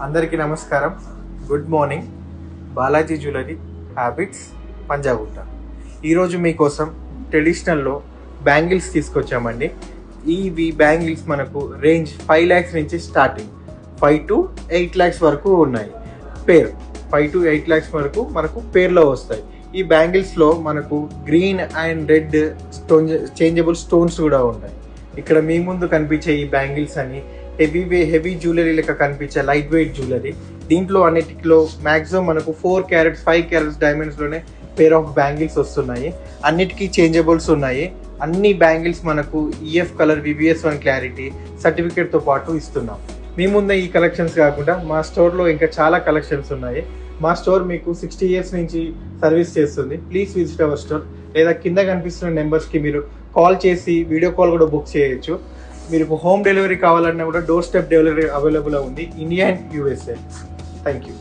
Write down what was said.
అందరికీ నమస్కారం. Good morning. Balaji jewellery habits Panjagutta. ఈరోజు మీకోసం ట్రెడిషనల్లో బ్యాంగిల్స్ తీసుకొచ్చామండి. ఈ బ్యాంగిల్స్ మనకు రేంజ్ 5 lakhs నుంచి స్టార్టింగ్ 5 to 8 lakhs వరకు ఉన్నాయి. పేర్ 5 to 8 lakhs వరకు మనకు పేర్లో వస్తాయి. ఈ బ్యాంగిల్స్లో మనకు green and red changeable stones కూడా ఉంటాయి. ఇక్కడ మీ ముందు కనిపించే ఈ బ్యాంగిల్స్ అని హెవీ జ్యువెలరీ లెక్క కనిపించే లైట్ వెయిట్ జ్యువెలరీ. దీంట్లో అన్నిటిలో మ్యాక్సిమం మనకు 4 carats 5 carats డైమండ్స్లోనే పేర్ ఆఫ్ బ్యాంగిల్స్ వస్తున్నాయి. అన్నిటికీ చేంజబుల్స్ ఉన్నాయి. అన్ని బ్యాంగిల్స్ మనకు EF కలర్ VVS1 క్లారిటీ సర్టిఫికేట్తో పాటు ఇస్తున్నాం. మీ ముందే ఈ కలెక్షన్స్ కాకుండా మా స్టోర్లో ఇంకా చాలా కలెక్షన్స్ ఉన్నాయి. మా స్టోర్ మీకు 60 years నుంచి సర్వీస్ చేస్తుంది. Please visit our store. లేదా కింద కనిపిస్తున్న నెంబర్స్కి మీరు కాల్ చేసి వీడియో కాల్ కూడా బుక్ చేయొచ్చు. మీరు హోమ్ డెలివరీ కావాలన్నా కూడా డోర్ స్టెప్ డెలివరీ అవైలబుల్ ఉంది, India and USA. Thank you.